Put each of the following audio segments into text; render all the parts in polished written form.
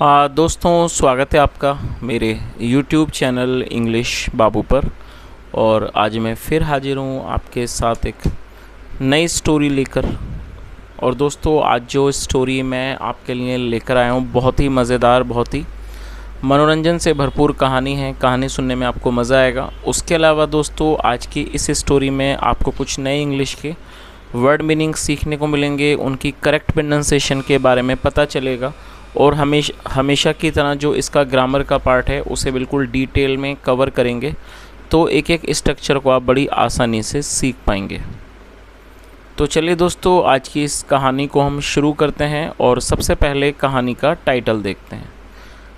दोस्तों, स्वागत है आपका मेरे YouTube चैनल इंग्लिश बाबू पर। और आज मैं फिर हाजिर हूँ आपके साथ एक नई स्टोरी लेकर। और दोस्तों, आज जो स्टोरी मैं आपके लिए लेकर आया हूँ बहुत ही मज़ेदार, बहुत ही मनोरंजन से भरपूर कहानी है। कहानी सुनने में आपको मज़ा आएगा। उसके अलावा दोस्तों, आज की इस स्टोरी में आपको कुछ नए इंग्लिश के वर्ड मीनिंग सीखने को मिलेंगे, उनकी करेक्ट प्रोनाउंसिएशन के बारे में पता चलेगा और हमेशा की तरह जो इसका ग्रामर का पार्ट है उसे बिल्कुल डिटेल में कवर करेंगे, तो एक एक स्ट्रक्चर को आप बड़ी आसानी से सीख पाएंगे। तो चलिए दोस्तों, आज की इस कहानी को हम शुरू करते हैं और सबसे पहले कहानी का टाइटल देखते हैं।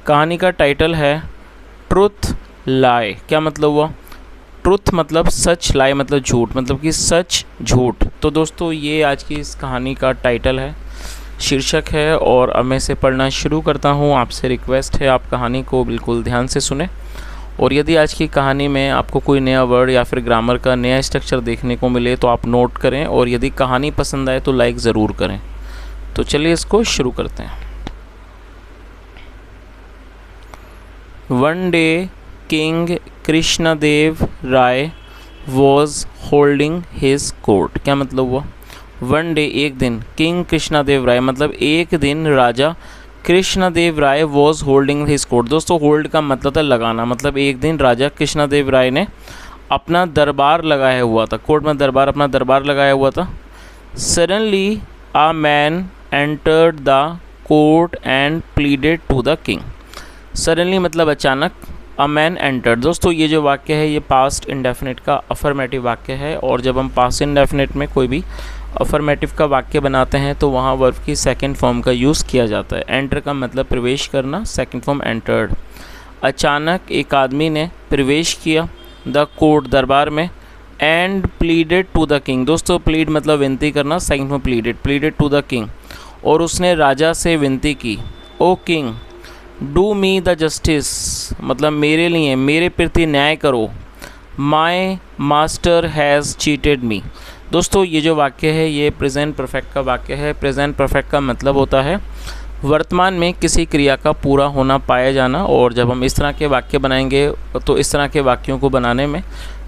कहानी का टाइटल है ट्रुथ लाई। क्या मतलब हुआ? ट्रुथ मतलब सच, लाई मतलब झूठ, मतलब कि सच झूठ। तो दोस्तों, ये आज की इस कहानी का टाइटल है, शीर्षक है। और अब मैं इसे पढ़ना शुरू करता हूँ। आपसे रिक्वेस्ट है आप कहानी को बिल्कुल ध्यान से सुने। और यदि आज की कहानी में आपको कोई नया वर्ड या फिर ग्रामर का नया स्ट्रक्चर देखने को मिले तो आप नोट करें, और यदि कहानी पसंद आए तो लाइक ज़रूर करें। तो चलिए इसको शुरू करते हैं। One day king Krishnadeva Raya was holding his court. क्या मतलब हुआ? वन डे एक दिन, किंग कृष्णदेव राय मतलब एक दिन राजा Krishnadeva Raya was holding his court. दोस्तों, होल्ड का मतलब था लगाना, मतलब एक दिन राजा कृष्णदेव राय ने अपना दरबार लगाया हुआ था। कोर्ट में दरबार, अपना दरबार लगाया हुआ था। Suddenly a man entered the court and pleaded to the king. Suddenly मतलब अचानक, अ मैन एंटर्ड। दोस्तों, ये जो वाक्य है ये पास्ट इंडेफिनिट का अफर्मेटिव वाक्य है। और जब हम पास्ट इंडेफिनिट में कोई भी अफर्मेटिव का वाक्य बनाते हैं तो वहाँ वर्ब की सेकंड फॉर्म का यूज़ किया जाता है। एंटर का मतलब प्रवेश करना, सेकंड फॉर्म एंटर्ड। अचानक एक आदमी ने प्रवेश किया द कोर्ट, दरबार में, and pleaded to the king. दोस्तों, प्लीड मतलब विनती करना, second form pleaded, pleaded to the king. और उसने राजा से विनती की, O king do me the justice, मतलब मेरे लिए, मेरे प्रति न्याय करो। My master has cheated me. दोस्तों, ये जो वाक्य है ये प्रेजेंट परफेक्ट का वाक्य है। प्रेजेंट परफेक्ट का मतलब होता है वर्तमान में किसी क्रिया का पूरा होना, पाया जाना। और जब हम इस तरह के वाक्य बनाएंगे तो इस तरह के वाक्यों को बनाने में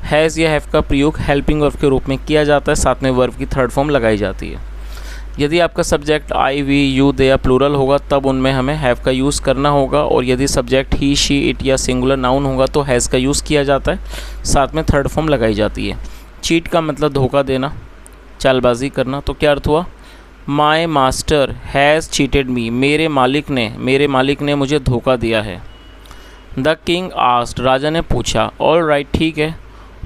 हैज़ या हैव का प्रयोग हेल्पिंग वर्ब के रूप में किया जाता है, साथ में वर्ब की थर्ड फॉर्म लगाई जाती है। यदि आपका सब्जेक्ट आई, वी, यू, दे या प्लूरल होगा तब उनमें हमें हैव का यूज़ करना होगा। और यदि सब्जेक्ट ही, शी, इट या सिंगुलर नाउन होगा तो हैज़ का यूज़ किया जाता है, साथ में थर्ड फॉर्म लगाई जाती है। चीट का मतलब धोखा देना, चालबाजी करना। तो क्या अर्थ हुआ? माई मास्टर हैज़ चीटेड मी, मेरे मालिक ने मुझे धोखा दिया है। द किंग आस्क्ड, राजा ने पूछा, ऑल राइट, ठीक है।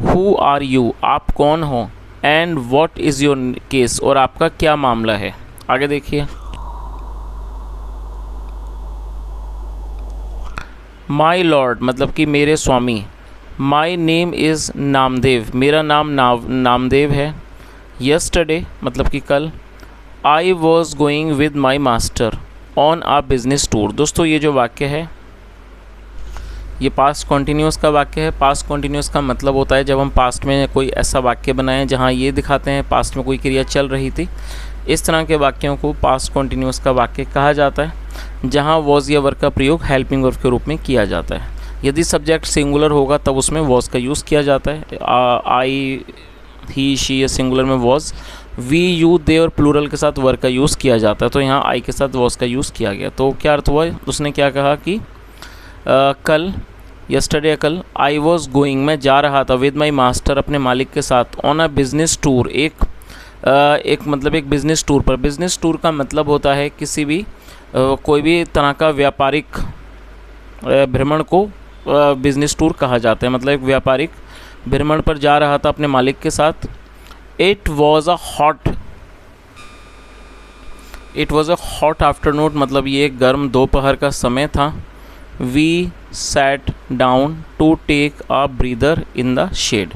हु आर यू, आप कौन हो? And what is your case, और आपका क्या मामला है? आगे देखिए। माई लॉर्ड मतलब कि मेरे स्वामी। माई नेम इज़ नामदेव, मेरा नाम नामदेव है। यस्टरडे मतलब कि कल। I was going with my master on a business tour. दोस्तों, ये जो वाक्य है ये पास्ट कॉन्टीन्यूस का वाक्य है। पास्ट कॉन्टीन्यूस का मतलब होता है जब हम पास्ट में कोई ऐसा वाक्य बनाएं जहां ये दिखाते हैं पास्ट में कोई क्रिया चल रही थी। इस तरह के वाक्यों को पास्ट कॉन्टीन्यूस का वाक्य कहा जाता है, जहां वॉज या वर्ब का प्रयोग हेल्पिंग वर्ब के रूप में किया जाता है। यदि सब्जेक्ट सिंगुलर होगा तब उसमें वॉज का यूज़ किया जाता है। आई, ही, शी या सिंगुलर में वॉज, वी, यू, दे और प्लूरल के साथ वर्ब का यूज़ किया जाता है। तो यहाँ आई के साथ वॉज का यूज़ किया गया। तो क्या अर्थ हुआ? उसने क्या कहा कि कल, यस्टरडे कल, आई वॉज गोइंग मैं जा रहा था, विद माई मास्टर अपने मालिक के साथ, ऑन अ बिजनेस टूर एक मतलब एक बिज़नेस टूर पर। बिज़नेस टूर का मतलब होता है किसी भी कोई भी तरह का व्यापारिक भ्रमण को बिज़नेस टूर कहा जाता है। मतलब एक व्यापारिक भ्रमण पर जा रहा था अपने मालिक के साथ। It was a hot afternoon मतलब ये एक गर्म दोपहर का समय था। We sat down to take a breather in the shade.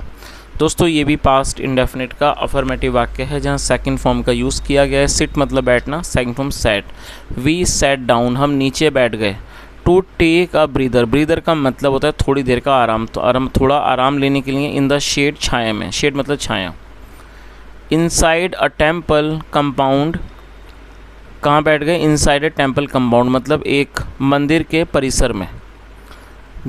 दोस्तों, ये भी पास्ट इंडेफिनिट का अफर्मेटिव वाक्य है जहाँ सेकंड फॉर्म का यूज़ किया गया है। सिट मतलब बैठना, second form sat. We sat down हम नीचे बैठ गए। To take a breather, breather का मतलब होता है थोड़ी देर का आराम, तो थोड़ा आराम लेने के लिए। इन द शेड छाया में, शेड मतलब छाया। इनसाइड अ टेम्पल कंपाउंड कहाँ बैठ गए? इनसाइड ए टेम्पल कंपाउंड, मतलब एक मंदिर के परिसर में।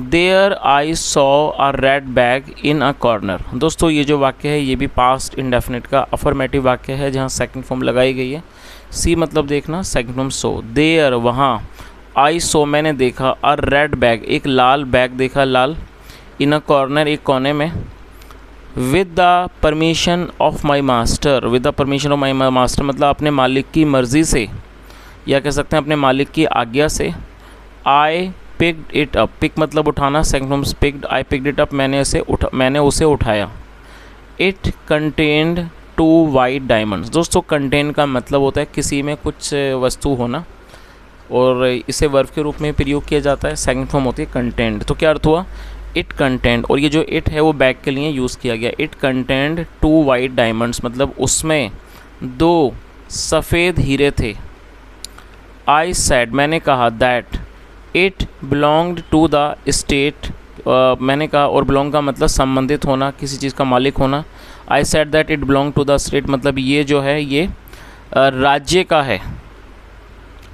There I saw a red bag in a corner. दोस्तों ये जो वाक्य है ये भी पास्ट इंडेफिनिट का अफर्मेटिव वाक्य है जहाँ सेकंड फॉर्म लगाई गई है। सी मतलब देखना, सेकंड फॉर्म सो। देयर वहाँ, आई सो मैंने देखा, अ रेड बैग एक लाल बैग देखा, लाल, इन अ कॉर्नर एक कोने में, with the permission of my master. With the permission of my master मतलब अपने मालिक की मर्ज़ी से, या कह सकते हैं अपने मालिक की आज्ञा से। I picked it up, pick मतलब उठाना, second form picked, I picked it up मैंने उसे उठाया। It contained 2 white diamonds. दोस्तों कंटेन का मतलब होता है किसी में कुछ वस्तु होना, और इसे वर्ब के रूप में प्रयोग किया जाता है। सेकंड फॉर्म होती है कंटेंट। तो क्या अर्थ हुआ? इट कंटेंट, और ये जो इट है वो बैग के लिए यूज़ किया गया। इट कंटेंड 2 वाइट डायमंड्स मतलब उसमें 2 सफ़ेद हीरे थे। आई सैड मैंने कहा, that it belonged to the state. मैंने कहा, और बिलोंग का मतलब संबंधित होना, किसी चीज़ का मालिक होना। I said that it belong to the state मतलब ये जो है ये राज्य का है।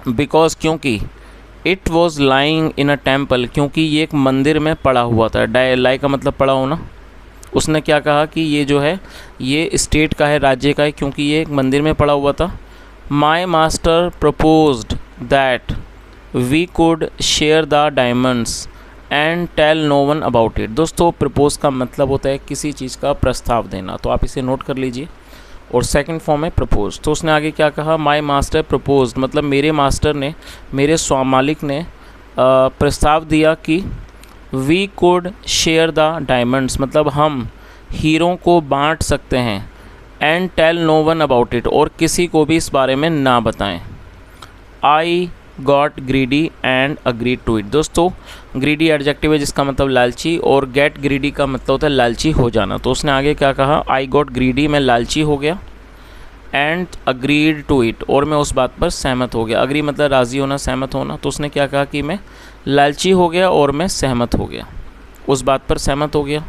बिकॉज क्योंकि, it was lying in a temple क्योंकि ये एक मंदिर में पड़ा हुआ था। लाई का मतलब पड़ा होना। उसने क्या कहा कि ये जो है ये स्टेट का है, राज्य का है, क्योंकि ये एक मंदिर में पड़ा हुआ था। My master proposed that we could share the diamonds and tell no one about it. दोस्तों प्रपोज का मतलब होता है किसी चीज़ का प्रस्ताव देना, तो आप इसे नोट कर लीजिए। और सेकंड फॉर्म है प्रपोज। तो उसने आगे क्या कहा? माई मास्टर प्रपोज्ड मतलब मेरे मास्टर ने, मेरे मालिक ने प्रस्ताव दिया कि we could share the diamonds मतलब हम हीरों को बांट सकते हैं, and tell no one about it और किसी को भी इस बारे में ना बताएं। I got greedy and agreed to it. दोस्तों ग्रीडी एडजेक्टिव है जिसका मतलब लालची, और गेट ग्रीडी का मतलब होता है लालची हो जाना। तो उसने आगे क्या कहा? आई गॉट ग्रीडी मैं लालची हो गया, एंड अग्रीड टू इट और मैं उस बात पर सहमत हो गया। अग्री मतलब राज़ी होना, सहमत होना। तो उसने क्या कहा कि मैं लालची हो गया और मैं सहमत हो गया, उस बात पर सहमत हो गया।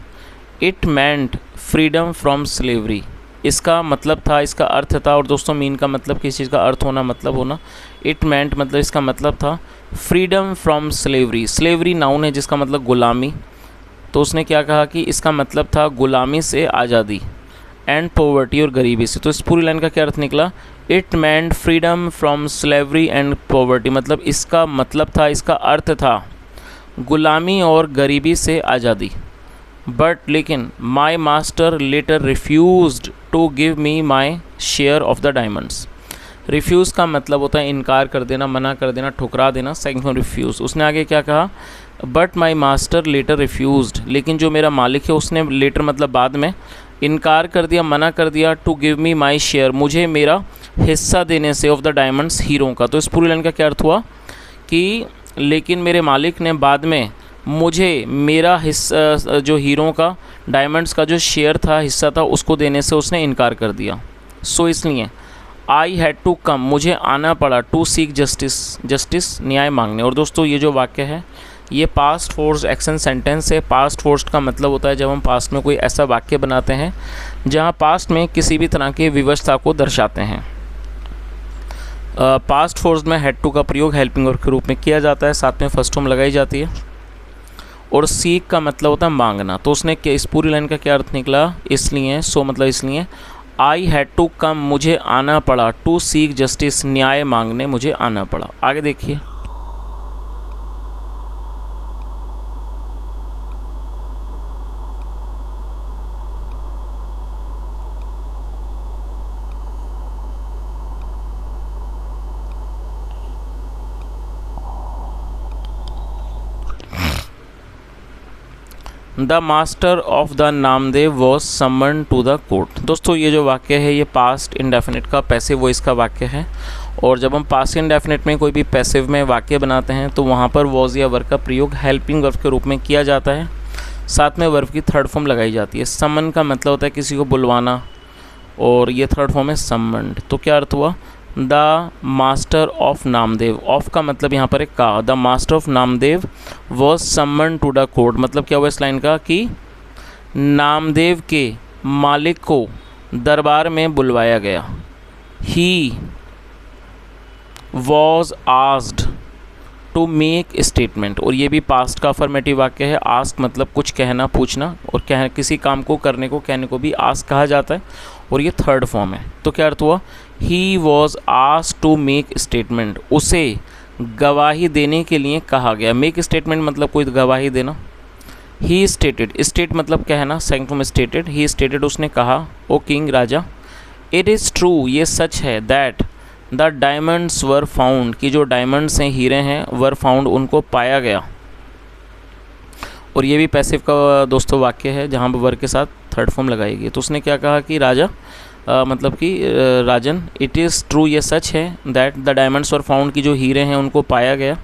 It meant freedom from slavery. इसका मतलब था, इसका अर्थ था, और दोस्तों मीन का मतलब किसी चीज़ का अर्थ होना, मतलब होना। इट मेंट मतलब इसका मतलब था freedom from slavery. Slavery noun है जिसका मतलब गुलामी। तो उसने क्या कहा कि इसका मतलब था गुलामी से आज़ादी, एंड पॉवर्टी और गरीबी से। तो इस पूरी लाइन का क्या अर्थ निकला? It meant freedom from slavery and poverty मतलब इसका मतलब था, इसका अर्थ था गुलामी और गरीबी से आज़ादी। बट लेकिन my master letter refused to give me my share of the diamonds. Refuse का मतलब होता है इनकार कर देना, मना कर देना, ठुकरा देना। Second refuse. उसने आगे क्या कहा? बट माई मास्टर लेटर रिफ्यूज़ड लेकिन जो मेरा मालिक है उसने लेटर मतलब बाद में इनकार कर दिया, मना कर दिया, to give me my share मुझे मेरा हिस्सा देने से, ऑफ द डायमंड्स हीरों का। तो इस पूरी लाइन का क्या अर्थ हुआ कि लेकिन मेरे मालिक ने बाद में मुझे मेरा हिस्सा जो हीरों का डायमंड्स का जो शेयर था, हिस्सा था, उसको देने से उसने इनकार कर दिया। सो इसलिए आई हैड टू कम मुझे आना पड़ा, टू सीक जस्टिस न्याय मांगने। और दोस्तों ये जो वाक्य है ये पास्ट फोर्स एक्शन सेंटेंस है। पास्ट फोर्स का मतलब होता है जब हम पास्ट में कोई ऐसा वाक्य बनाते हैं जहां पास्ट में किसी भी तरह की विवशता को दर्शाते हैं। पास्ट फोर्स में हैड टू का प्रयोग हेल्पिंग वर्ब के रूप में किया जाता है, साथ में फर्स्ट फॉर्म लगाई जाती है। और सीक का मतलब होता है मांगना। तो उसने इस पूरी लाइन का क्या अर्थ निकला? इसलिए, सो मतलब इसलिए, आई हैड टू कम मुझे आना पड़ा, टू सीक जस्टिस न्याय मांगने मुझे आना पड़ा। आगे देखिए, the master of the Namdev was summon to the court. दोस्तों ये जो वाक्य है ये पास्ट इंडेफिनिट का पैसिव वॉइस का वाक्य है। और जब हम पास्ट इंडेफिनिट में कोई भी पैसिव में वाक्य बनाते हैं तो वहाँ पर वॉज या वर्ब का प्रयोग हेल्पिंग वर्ब के रूप में किया जाता है, साथ में वर्ब की थर्ड फॉर्म लगाई जाती है। समन का मतलब होता है किसी को बुलवाना, और ये थर्ड फॉर्म है समन्ड। तो क्या अर्थ हुआ? The master of Namdev, of का मतलब यहाँ पर है का, the master of Namdev was summon to the court. मतलब क्या हुआ इस लाइन का कि नामदेव के मालिक को दरबार में बुलवाया गया। He was asked to make statement, और ये भी पास्ट का अफर्मेटिव वाक्य है। आस्क मतलब कुछ कहना, पूछना, और किसी काम को करने को, कहने को भी आस्क कहा जाता है, और ये थर्ड फॉर्म है। तो क्या अर्थ हुआ? He was asked to make statement, उसे गवाही देने के लिए कहा गया। मेक स्टेटमेंट मतलब कोई गवाही देना। ही स्टेटेड, स्टेट मतलब कहना, second form stated. He stated, उसने कहा, ओ किंग, राजा, इट इज़ ट्रू, ये सच है, that the diamonds were found, कि जो डायमंड्स हैं, हीरे हैं, वर फाउंड, उनको पाया गया। और ये भी पैसिव का दोस्तों वाक्य है, जहाँ पर वर के साथ थर्ड फॉर्म लगाएगी। तो उसने क्या कहा कि राजा, मतलब कि राजन, इट इज़ ट्रू, ये सच है, that the diamonds were found, की जो हीरे हैं उनको पाया गया।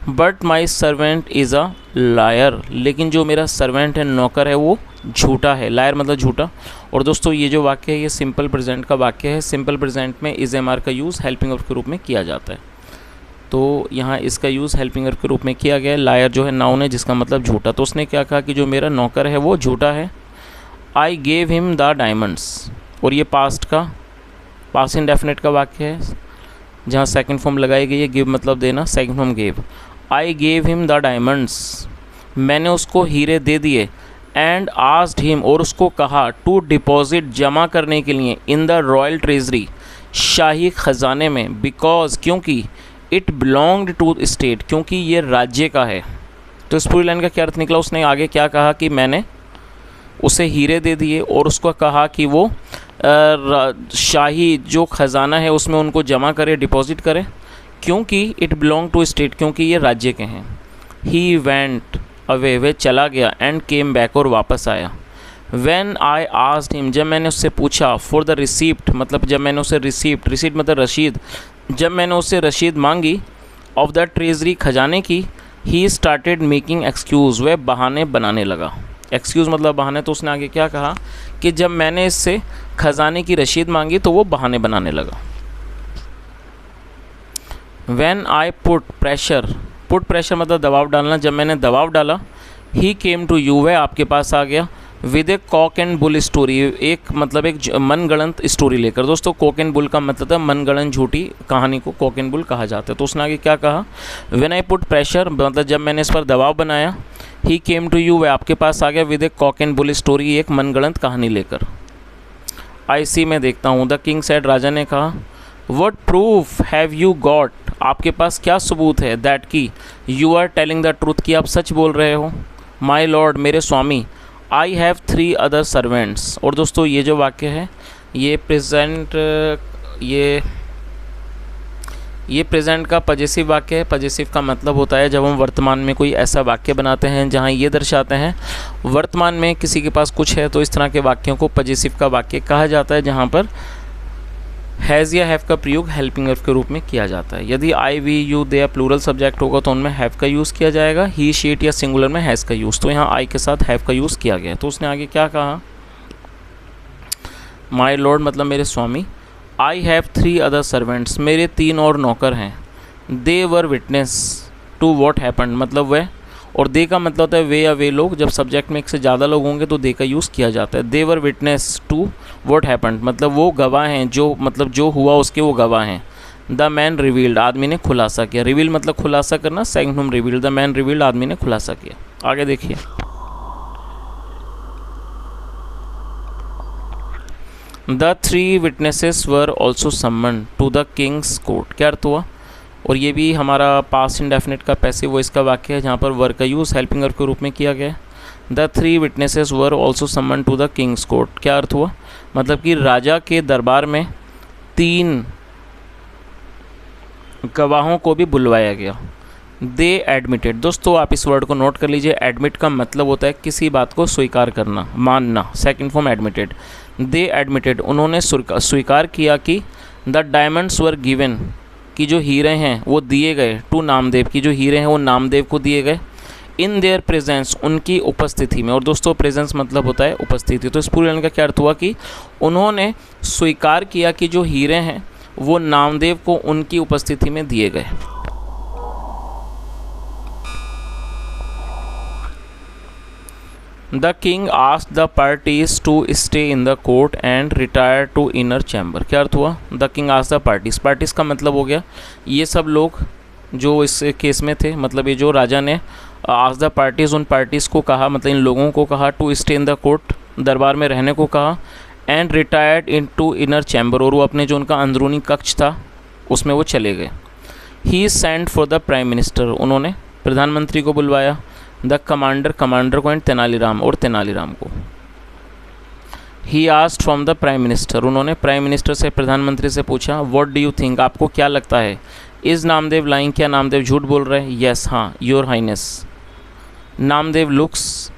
But my servant is a liar, लेकिन जो मेरा सर्वेंट है, नौकर है, वो झूठा है। लायर मतलब झूठा। और दोस्तों ये जो वाक्य है, ये सिंपल प्रेजेंट का वाक्य है। सिंपल प्रेजेंट में इज एम आर का यूज़ हेल्पिंग वर्ब के रूप में किया जाता है। तो यहाँ इसका यूज़ हेल्पिंग वर्ब के रूप में किया गया है। लायर जो है नाउन है, जिसका मतलब झूठा। तो उसने क्या कहा कि जो मेरा नौकर है वो झूठा है। I gave him the diamonds, और ये पास्ट इंडेफिनिट का वाक्य है, जहाँ सेकंड फॉर्म लगाई गई है। गिव मतलब देना, second form gave. I gave him the diamonds, मैंने उसको हीरे दे दिए। एंड आस्क्ड हिम, और उसको कहा, टू डिपॉजिट, जमा करने के लिए, इन द रॉयल ट्रेजरी, शाही ख़जाने में, बिकॉज, क्योंकि, इट बिलोंग्ड टू स्टेट, क्योंकि ये राज्य का है। तो इस पूरी लाइन का क्या अर्थ निकला? उसने आगे क्या कहा कि मैंने उसे हीरे दे दिए और उसको कहा कि वो शाही जो ख़जाना है उसमें उनको जमा करे, डिपॉजिट करे, क्योंकि इट बिलोंग टू स्टेट, क्योंकि ये राज्य के हैं। ही वेंट अवे, वे चला गया, एंड केम बैक, और वापस आया। व्हेन आई आस्क्ड हिम, जब मैंने उससे पूछा, फॉर द रिसीप्ट मतलब जब मैंने उसे रिसीप्ट मतलब रसीद, जब मैंने उससे रसीद मांगी, ऑफ द ट्रेजरी, खजाने की, ही स्टार्टेड मेकिंग एक्सक्यूज़, वह बहाने बनाने लगा। एक्सक्यूज़ मतलब बहाने। तो उसने आगे क्या कहा कि जब मैंने इससे खजाने की रसीद मांगी तो वो बहाने बनाने लगा। When I put pressure मतलब दबाव डालना, जब मैंने दबाव डाला, he came to you, वह आपके पास आ गया, with A cock and bull story, एक मतलब एक मनगढ़ंत स्टोरी लेकर। दोस्तों कॉक एंड बुल का मतलब है मनगढ़ंत झूठी कहानी को कॉक एंड बुल कहा जाता है। तो उसने आगे क्या कहा? व्हेन आई पुट प्रेशर मतलब जब मैंने इस पर दबाव बनाया, ही केम टू यू, वह आपके पास आ गया, with A cock and bull story, एक मनगढ़ंत कहानी लेकर। आई सी मैं देखता हूँ। द किंग सेड, राजा ने कहा, what proof have you got, आपके पास क्या सबूत है, दैट की you are telling the truth, की आप सच बोल रहे हो। माई लॉर्ड मेरे स्वामी, आई हैव 3 अदर सर्वेंट्स। और दोस्तों ये जो वाक्य है ये प्रेजेंट ये प्रेजेंट का पजेसिव वाक्य है। पजेसिव का मतलब होता है जब हम वर्तमान में कोई ऐसा वाक्य बनाते हैं जहां ये दर्शाते हैं वर्तमान में किसी के पास कुछ है, तो इस तरह के वाक्यों को पजेसिव का वाक्य कहा जाता है, जहां पर हैज़ या हैव का प्रयोग हेल्पिंग वर्ब के रूप में किया जाता है। यदि I we you they plural subject होगा तो उनमें हैव का यूज़ किया जाएगा, ही शी इट या सिंगुलर में हैज़ का यूज़। तो यहाँ आई के साथ हैव का यूज़ किया गया। तो उसने आगे क्या कहा? माई लॉर्ड मतलब मेरे स्वामी, आई हैव 3 अदर सर्वेंट्स, मेरे 3 और नौकर हैं। दे वर विटनेस टू वॉट हैपन्ड मतलब वह, और दे का मतलब होता है वे या वे लोग। जब सब्जेक्ट में एक से ज़्यादा लोग होंगे तो दे का यूज़ किया जाता है। दे वर विटनेस टू वॉट हैपन्ड मतलब वो गवाह हैं, जो मतलब जो हुआ उसके वो गवाह हैं। द मैन रिवील्ड आदमी ने खुलासा किया। रिवील मतलब खुलासा करना, second form reveal. The man revealed आदमी ने खुलासा किया। आगे देखिए, the 3 witnesses were also summoned to the king's court. क्या अर्थ हुआ? और ये भी हमारा पास्ट इंडेफिनिट का पैसिव वॉइस का वाक्य है, जहाँ पर वर का यूज़ हेल्पिंग वर्ब के रूप में किया गया है। The 3 witnesses were also summoned to the king's court. क्या अर्थ हुआ? मतलब कि राजा के दरबार में 3 गवाहों को भी बुलवाया गया। दे एडमिटेड, दोस्तों आप इस वर्ड को नोट कर लीजिए। एडमिट का मतलब होता है किसी बात को स्वीकार करना, मानना। Second form admitted. They admitted उन्होंने स्वीकार किया कि द डायमंड्स वर गिवन कि जो हीरे हैं वो दिए गए, टू नामदेव की जो हीरे हैं वो नामदेव को दिए गए। इन देयर प्रेजेंस उनकी उपस्थिति में। और दोस्तों प्रेजेंस मतलब होता है उपस्थिति। तो इस पूरे लाइन का क्या अर्थ हुआ कि उन्होंने स्वीकार किया कि जो हीरे हैं वो नामदेव को उनकी उपस्थिति में दिए गए। The king asked the parties to stay in the court and retire to inner chamber. क्या अर्थ हुआ? The king asked the parties, parties का मतलब हो गया ये सब लोग जो इस केस में थे, मतलब ये जो राजा ने आस्क्ड द पार्टीज, उन पार्टीज़ को कहा, मतलब इन लोगों को कहा to stay in the court, दरबार में रहने को कहा, and retired in to inner chamber, और वो अपने जो उनका अंदरूनी कक्ष था उसमें वो चले गए। He sent for the prime minister, उन्होंने प्रधानमंत्री को बुलवाया। द कमांडर, कमांडर को एंड तेनालीराम, और तेनालीराम को। He asked from the prime minister, उन्होंने प्राइम मिनिस्टर से, प्रधानमंत्री से पूछा, व्हाट डू यू थिंक, आपको क्या लगता है, इज़ नामदेव लाइंग, क्या नामदेव झूठ बोल रहे हैं? येस, हाँ, your highness. Namdev looks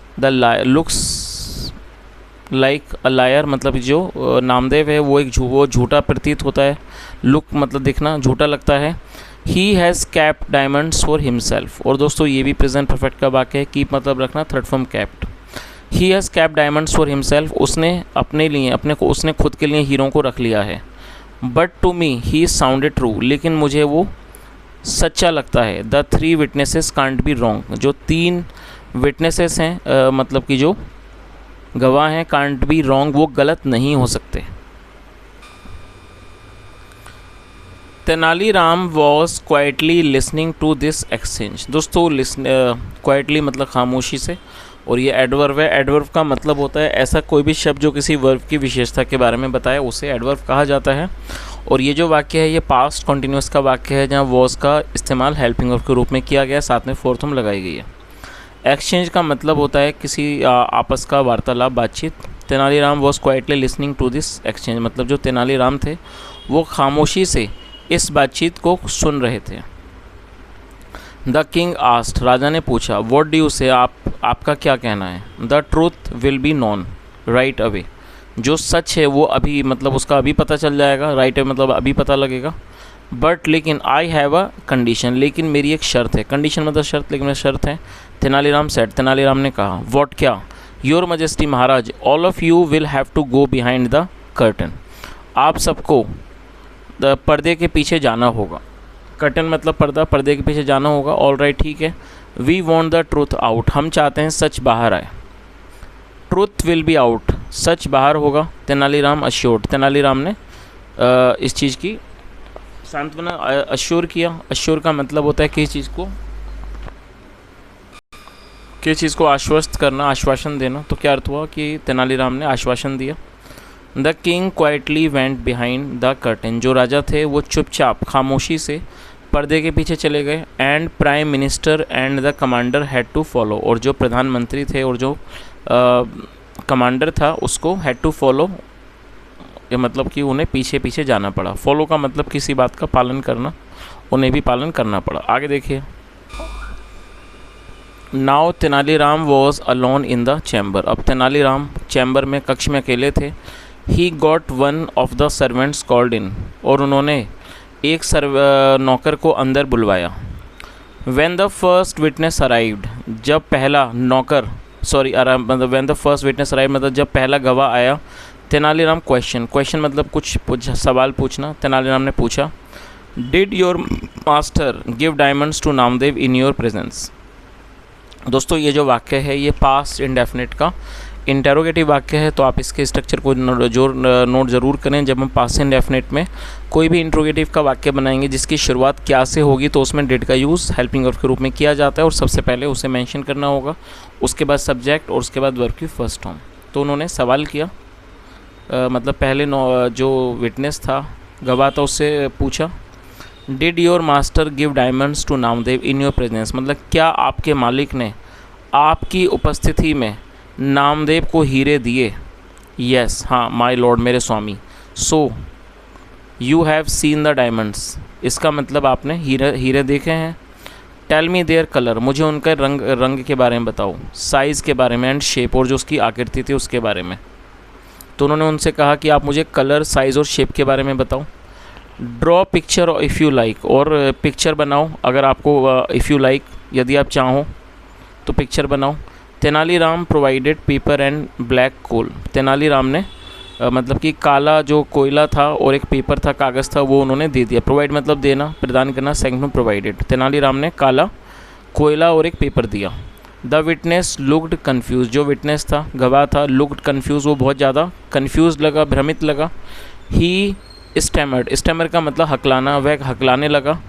like a liar, मतलब जो नामदेव है वो झूठा प्रतीत होता है। लुक मतलब दिखना, झूठा लगता है। He has kept diamonds for himself, और दोस्तों ये भी प्रेजेंट परफेक्ट का वाक्य है। कीप मतलब रखना, third form kept. He has kept diamonds for himself, उसने अपने लिए, उसने खुद के लिए हीरों को रख लिया है। But to me he sounded true, लेकिन मुझे वो सच्चा लगता है। The 3 witnesses can't be wrong, जो 3 विटनेसेस हैं, मतलब कि जो गवाह हैं, कांट बी रॉन्ग, वो गलत नहीं हो सकते। Tenaliram was quietly listening to this exchange, दोस्तों क्वाइटली मतलब खामोशी से, और ये एडवर्ब है। एडवर्ब का मतलब होता है ऐसा कोई भी शब्द जो किसी वर्ब की विशेषता के बारे में बताए, उसे एडवर्ब कहा जाता है। और ये जो वाक्य है ये पास्ट कॉन्टिन्यूस का वाक्य है, जहाँ वॉज का इस्तेमाल हेल्पिंग वर्ब के रूप में किया गया, साथ में फोर्थ फॉर्म लगाई गई है। एक्सचेंज का मतलब होता है किसी आपस का वार्तालाप, बातचीत। Tenaliram was quietly listening to this exchange, मतलब जो तेनालीराम थे वो खामोशी से इस बातचीत को सुन रहे थे। द किंग आस्क्ड, राजा ने पूछा, व्हाट डू यू से, आपका क्या कहना है? The truth will be known right away, जो सच है वो अभी, मतलब उसका अभी पता चल जाएगा। राइट अवे मतलब अभी पता लगेगा। बट लेकिन आई हैव अ कंडीशन, लेकिन मेरी एक शर्त है। कंडीशन मतलब शर्त, लेकिन मेरी शर्त है। तेनालीराम सेड, तेनालीराम ने कहा, व्हाट, क्या? योर मजेस्टी, महाराज, all of you will have to go behind the curtain, आप सबको पर्दे के पीछे जाना होगा। कर्टन मतलब पर्दा, पर्दे के पीछे जाना होगा। ऑल राइट, ठीक है। We want the truth out, हम चाहते हैं सच बाहर आए। ट्रूथ विल बी आउट, सच बाहर होगा। तेनालीराम अश्योर्ड, तेनालीराम ने इस चीज़ की सांत्वना, अश्योर किया। अश्योर का मतलब होता है किसी चीज़ को आश्वस्त करना, आश्वासन देना। तो क्या अर्थ हुआ कि तेनालीराम ने आश्वासन दिया। The king quietly went behind the curtain, जो राजा थे वो चुपचाप खामोशी से पर्दे के पीछे चले गए। And prime minister and the commander had to follow, और जो प्रधानमंत्री थे और जो कमांडर था उसको हैड टू फॉलो, ये मतलब कि उन्हें पीछे पीछे जाना पड़ा। फॉलो का मतलब किसी बात का पालन करना, उन्हें भी पालन करना पड़ा। आगे देखिए। Now Tenaliram was alone in the chamber, अब तेनालीराम चैम्बर में, कक्ष में अकेले थे। He got one of the servants called in, और उन्होंने एक नौकर को अंदर बुलवाया। When the first witness arrived, जब पहला नौकर, मतलब when the first witness arrived मतलब जब पहला गवाह आया। तेनालीराम क्वेश्चन मतलब कुछ सवाल पूछना। तेनालीराम ने पूछा, did your master give diamonds to Namdev in your presence. दोस्तों ये जो वाक्य है ये पास्ट इंडेफिनिट का इंटेरोगेटिव वाक्य है, तो आप इसके स्ट्रक्चर को नोट ज़रूर करें। जब हम पास्ट इंडेफिनिट में कोई भी इंट्रोगेटिव का वाक्य बनाएंगे जिसकी शुरुआत क्या से होगी, तो उसमें डिड का यूज़ हेल्पिंग वर्ब के रूप में किया जाता है, और सबसे पहले उसे मेंशन करना होगा, उसके बाद सब्जेक्ट, और उसके बाद वर्ब की फर्स्ट फॉर्म। तो उन्होंने सवाल किया, मतलब पहले जो विटनेस था, गवाह था, उससे पूछा, did your master give diamonds to Namdev in your presence, मतलब क्या आपके मालिक ने आपकी उपस्थिति में नामदेव को हीरे दिए? यस, हाँ, माय लॉर्ड, मेरे स्वामी। So you have seen the diamonds, इसका मतलब आपने हीरे देखे हैं। टेल मी देयर कलर, मुझे उनका रंग के बारे में बताओ। साइज़ के बारे में, एंड शेप, और जो उसकी आकृति थी उसके बारे में। तो उन्होंने उनसे कहा कि आप मुझे कलर, साइज़ और शेप के बारे में बताओ। Draw picture if you like, और पिक्चर बनाओ अगर आपको, इफ़ यू लाइक, यदि आप चाहो तो पिक्चर बनाओ। Tenaliram provided paper and black coal, Tenaliram ने मतलब कि काला जो कोयला था और एक पेपर था, कागज़ था, वो उन्होंने दे दिया। प्रोवाइड मतलब देना, प्रदान करना, सेकंड में प्रोवाइडेड। तेनालीराम ने काला कोयला और एक पेपर दिया। द विटनेस लुक्ड कन्फ्यूज, जो विटनेस था, गवाह था, लुक्ड कन्फ्यूज, वो बहुत ज़्यादा कन्फ्यूज लगा, भ्रमित लगा। ही स्टैमर्ड, स्टैमर का मतलब हकलाना, वह हकलाने लगा।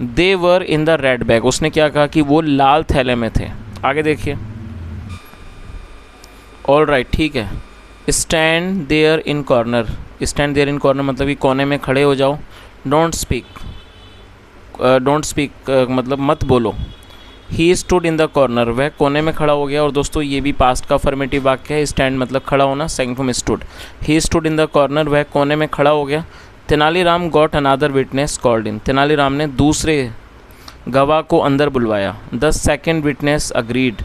दे वर इन द रेड बैग, उसने क्या कहा कि वो लाल थैले में थे। आगे देखिए। ऑल राइट, ठीक है। Stand there in corner, stand there in corner मतलब कि कोने में खड़े हो जाओ। डोंट स्पीक, डोंट स्पीक मतलब मत बोलो। He stood in the corner, वह कोने में खड़ा हो गया। और दोस्तों ये भी पास्ट का अफर्मेटिव वाक्य है। स्टैंड मतलब खड़ा होना, second form stood. He stood in the corner, वह कोने में खड़ा हो गया। Tenaliram got another witness called in, Tenaliram ने दूसरे गवाह को अंदर बुलवाया। द सेकेंड विटनेस अग्रीड,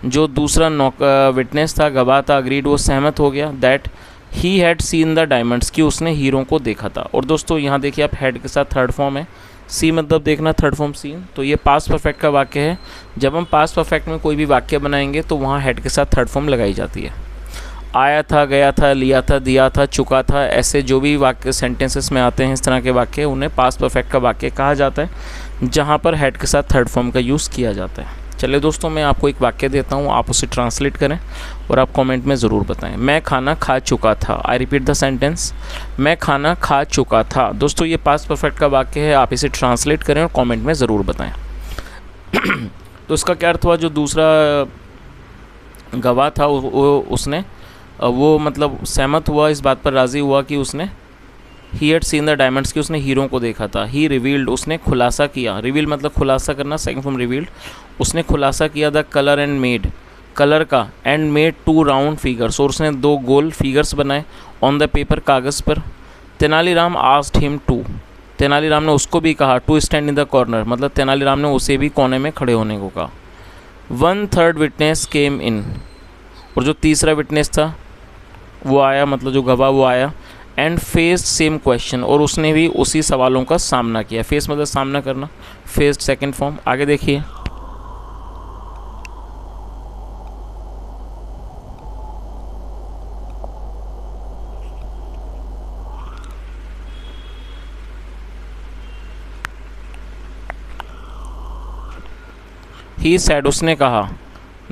जो दूसरा विटनेस था, गवाह था, अग्रीड, वो सहमत हो गया। That he had seen the diamonds, कि उसने हीरों को देखा था। और दोस्तों यहाँ देखिए आप, हेड के साथ थर्ड फॉर्म है, सी मतलब देखना, थर्ड फॉर्म सीन। तो ये पास्ट परफेक्ट का वाक्य है। जब हम पास्ट परफेक्ट में कोई भी वाक्य बनाएंगे तो वहाँ हेड के साथ थर्ड फॉर्म लगाई जाती है। आया था, गया था, लिया था, दिया था, चुका था, ऐसे जो भी वाक्य सेंटेंसेस में आते हैं इस तरह के वाक्य, उन्हें पास्ट परफेक्ट का वाक्य कहा जाता है, जहाँ पर हेड के साथ थर्ड फॉर्म का यूज़ किया जाता है। चलिए दोस्तों, मैं आपको एक वाक्य देता हूँ, आप उसे ट्रांसलेट करें और आप कमेंट में ज़रूर बताएं। मैं खाना खा चुका था। आई रिपीट द सेंटेंस, मैं खाना खा चुका था। दोस्तों ये पास्ट परफेक्ट का वाक्य है, आप इसे ट्रांसलेट करें और कमेंट में ज़रूर बताएं। तो इसका क्या अर्थ हुआ, जो दूसरा गवाह था उसने वो मतलब सहमत हुआ, इस बात पर राज़ी हुआ कि उसने he had seen the diamonds, की उसने हीरों को देखा था। ही रिवील्ड, उसने खुलासा किया, रिवील मतलब खुलासा करना, सेकंड फ्रॉम रिवील्ड, उसने खुलासा किया। The colour and made, colour का, एंड मेड 2 राउंड फिगर्स, और उसने 2 गोल फिगर्स बनाए। ऑन द पेपर, कागज़ पर। Tenaliram asked him to, Tenaliram ने उसको भी कहा, to stand in the corner, मतलब तेनालीराम ने उसे भी कोने में खड़े होने को कहा। 1/3 विटनेस केम इन, और जो तीसरा विटनेस था वो आया, मतलब जो गवाह वो आया। एंड फेस्ड सेम क्वेश्चन, और उसने भी उसी सवालों का सामना किया। फेस मतलब सामना करना, फेस्ड सेकंड फॉर्म। आगे देखिए। ही सैड, उसने कहा।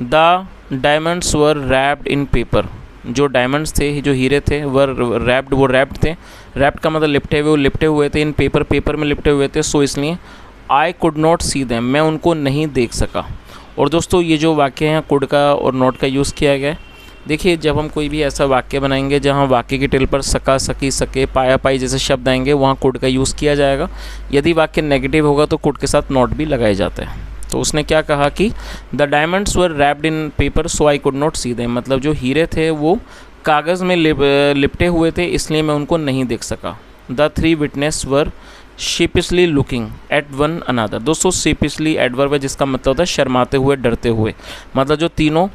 The diamonds were wrapped in paper, जो डायमंड्स थे, जो हीरे थे, वर रैप्ड, वो रैप्ड थे। रैप्ड का मतलब लिपटे हुए, वो लिपटे हुए थे। इन पेपर, पेपर में लिपटे हुए थे। सो इसलिए I could not see them, मैं उनको नहीं देख सका। और दोस्तों ये जो वाक्य हैं, कुड का और नॉट का यूज़ किया गया है। देखिए जब हम कोई भी ऐसा वाक्य बनाएंगे जहाँ वाक्य के टेल पर सका, सकी, सके, पाया, पाई जैसे शब्द आएंगे, वहाँ कुड का यूज़ किया जाएगा। यदि वाक्य नेगेटिव होगा तो कुड के साथ नॉट भी लगाए जाते हैं। तो उसने क्या कहा कि the diamonds were wrapped in paper so I could not see them, मतलब जो हीरे थे वो कागज़ में लिपटे हुए थे, इसलिए मैं उनको नहीं देख सका। The 3 witness were sheepishly looking at one another. दोस्तों sheepishly एडवर्ब है जिसका मतलब होता है शर्माते हुए, डरते हुए। मतलब जो तीनों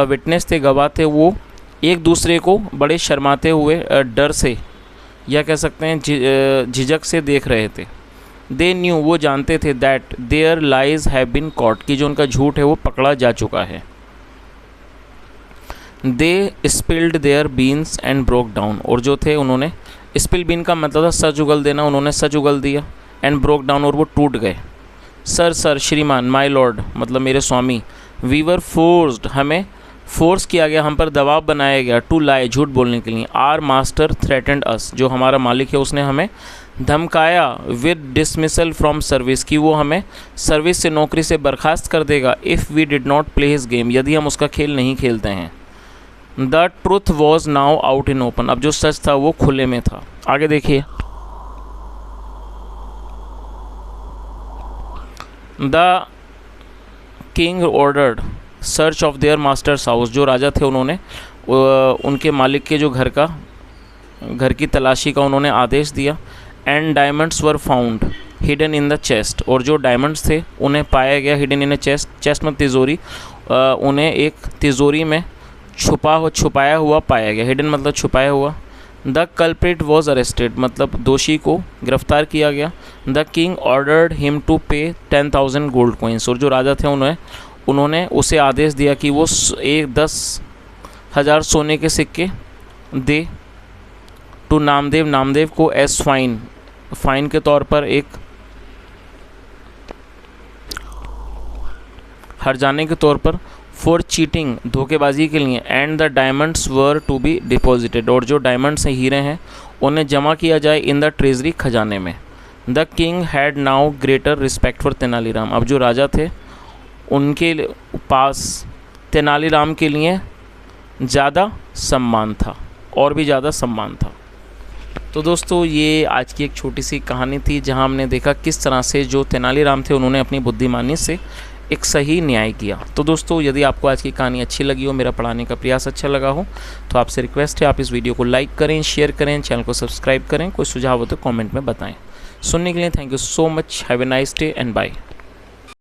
विटनेस थे, गवाह थे, वो एक दूसरे को बड़े शर्माते हुए, डर से या कह सकते हैं झिझक से देख रहे थे। दे न्यू, वो जानते थे, that their lies have been caught, कि जो उनका झूठ है वो पकड़ा जा चुका है। They spilled their beans and broke down, और जो थे उन्होंने, स्पिल बीन का मतलब था सच उगल देना, उन्होंने सच उगल दिया। एंड ब्रोक डाउन, और वो टूट गए। सर, सर, श्रीमान, माई लॉर्ड मतलब मेरे स्वामी। वी वर फोर्स्ड, हमें फोर्स किया गया, हम पर दबाव बनाया गया। टू लाई, झूठ बोलने के लिए। आर मास्टर थ्रेटेंड अस, जो हमारा मालिक है उसने हमें धमकाया। विद डिसमिसल फ्रॉम सर्विस, की वो हमें सर्विस से, नौकरी से बर्खास्त कर देगा। If we did not play his game, यदि हम उसका खेल नहीं खेलते हैं। The truth was now out in open, अब जो सच था वो खुले में था। आगे देखिए। The king ordered search of their masters house, जो राजा थे उन्होंने उनके मालिक के जो घर की तलाशी का उन्होंने आदेश दिया। And diamonds were found hidden in the chest, और जो डायमंड्स थे उन्हें पाया गया hidden in a chest, chest में तिजोरी, उन्हें एक तिजोरी में छुपाया हुआ पाया गया। हिडन मतलब छुपाया हुआ। द कल्प्रिट वॉज अरेस्टेड, मतलब दोषी को गिरफ्तार किया गया। The king ordered him to pay 10,000 gold coins, और जो राजा थे उन्होंने उसे आदेश दिया कि वो 10,000 सोने के सिक्के दे। टू नामदेव, नामदेव को एस फाइन, फाइन के तौर पर, एक हर्जाने के तौर पर। फॉर चीटिंग, धोखेबाजी के लिए, and the diamonds were to be deposited, और जो डायमंड्स हैं, हीरे हैं, उन्हें जमा किया जाए इन द ट्रेजरी, खजाने में। The king had now greater respect for Tenaliram, अब जो राजा थे उनके पास तेनालीराम के लिए ज़्यादा सम्मान था, और भी ज़्यादा सम्मान था। तो दोस्तों ये आज की एक छोटी सी कहानी थी जहां हमने देखा किस तरह से जो तेनालीराम थे उन्होंने अपनी बुद्धिमानी से एक सही न्याय किया। तो दोस्तों यदि आपको आज की कहानी अच्छी लगी हो, मेरा पढ़ाने का प्रयास अच्छा लगा हो, तो आपसे रिक्वेस्ट है आप इस वीडियो को लाइक करें, शेयर करें, चैनल को सब्सक्राइब करें। कोई सुझाव हो तो कमेंट में बताएं। सुनने के लिए thank you so much. Have a nice day and bye.